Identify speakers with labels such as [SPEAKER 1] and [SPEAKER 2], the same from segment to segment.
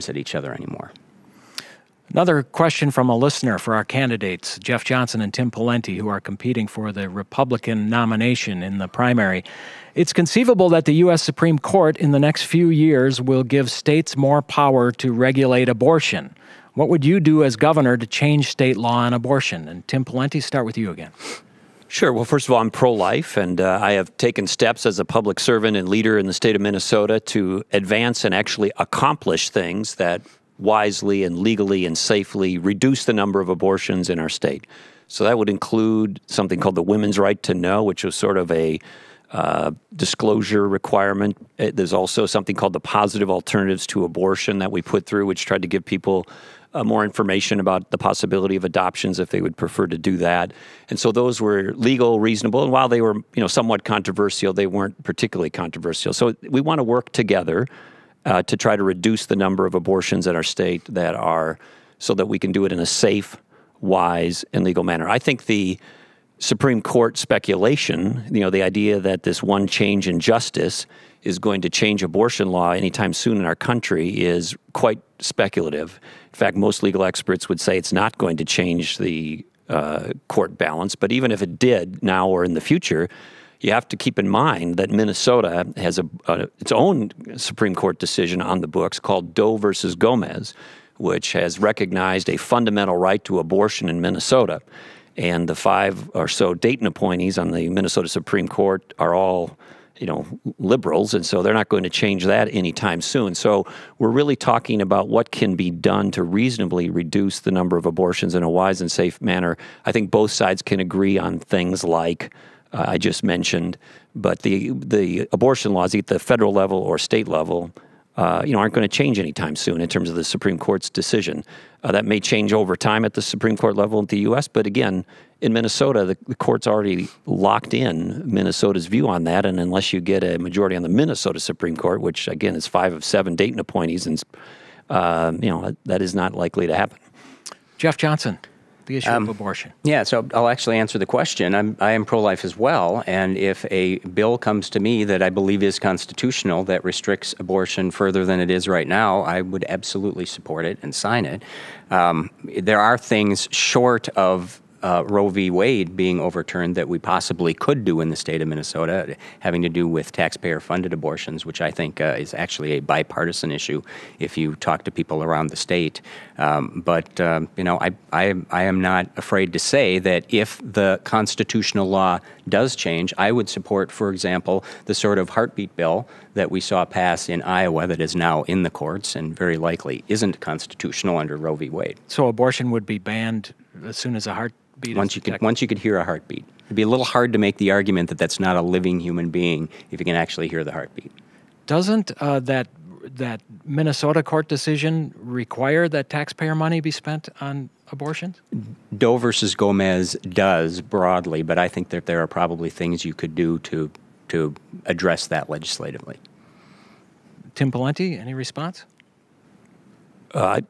[SPEAKER 1] at each other anymore.
[SPEAKER 2] Another question from a listener for our candidates, Jeff Johnson and Tim Pawlenty, who are competing for the Republican nomination in the primary. It's conceivable that the U.S. Supreme Court in the next few years will give states more power to regulate abortion. What would you do as governor to change state law on abortion? And Tim Pawlenty, start with you again.
[SPEAKER 3] Sure. Well, first of all, I'm pro-life, and I have taken steps as a public servant and leader in the state of Minnesota to advance and actually accomplish things that wisely and legally and safely reduce the number of abortions in our state. So that would include something called the Women's Right to Know, which was sort of a disclosure requirement. There's also something called the Positive Alternatives to Abortion that we put through, which tried to give people more information about the possibility of adoptions if they would prefer to do that. And so those were legal, reasonable, and while they were, somewhat controversial, they weren't particularly controversial. So we want to work together to try to reduce the number of abortions in our state so that we can do it in a safe, wise, and legal manner. I think the Supreme Court speculation, the idea that this one change in justice is going to change abortion law anytime soon in our country is quite speculative. In fact, most legal experts would say it's not going to change the court balance. But even if it did now or in the future, you have to keep in mind that Minnesota has its own Supreme Court decision on the books called Doe versus Gomez, which has recognized a fundamental right to abortion in Minnesota. And the 5 or so Dayton appointees on the Minnesota Supreme Court are all, liberals, and so they're not going to change that anytime soon. So we're really talking about what can be done to reasonably reduce the number of abortions in a wise and safe manner. I think both sides can agree on things like I just mentioned, but the abortion laws, either the federal level or state level, aren't going to change anytime soon in terms of the Supreme Court's decision. That may change over time at the Supreme Court level in the U.S., but again, in Minnesota, the court's already locked in Minnesota's view on that, and unless you get a majority on the Minnesota Supreme Court, which again is 5 of 7 Dayton appointees, and that is not likely to happen.
[SPEAKER 2] Jeff Johnson. The issue of abortion.
[SPEAKER 1] Yeah, so I'll actually answer the question. I am pro-life as well, and if a bill comes to me that I believe is constitutional that restricts abortion further than it is right now, I would absolutely support it and sign it. There are things short of Roe v. Wade being overturned that we possibly could do in the state of Minnesota, having to do with taxpayer-funded abortions, which I think is actually a bipartisan issue if you talk to people around the state. But I am not afraid to say that if the constitutional law does change, I would support, for example, the sort of heartbeat bill that we saw pass in Iowa that is now in the courts and very likely isn't constitutional under Roe v. Wade.
[SPEAKER 2] So abortion would be banned as soon as a heartbeat
[SPEAKER 1] once you could hear a heartbeat. It'd be a little hard to make the argument that that's not a living human being if you can actually hear the heartbeat.
[SPEAKER 2] Doesn't that Minnesota court decision require that taxpayer money be spent on abortions?
[SPEAKER 1] Doe versus Gomez does broadly, but I think that there are probably things you could do to address that legislatively.
[SPEAKER 2] Tim Pawlenty, any response?
[SPEAKER 3] I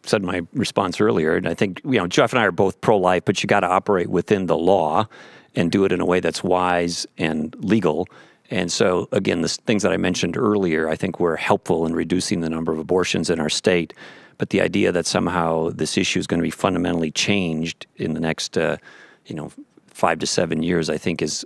[SPEAKER 3] said my response earlier, and I think Jeff and I are both pro-life, but you got to operate within the law and do it in a way that's wise and legal. And so, again, the things that I mentioned earlier, I think were helpful in reducing the number of abortions in our state. But the idea that somehow this issue is going to be fundamentally changed in the next, 5 to 7 years, I think is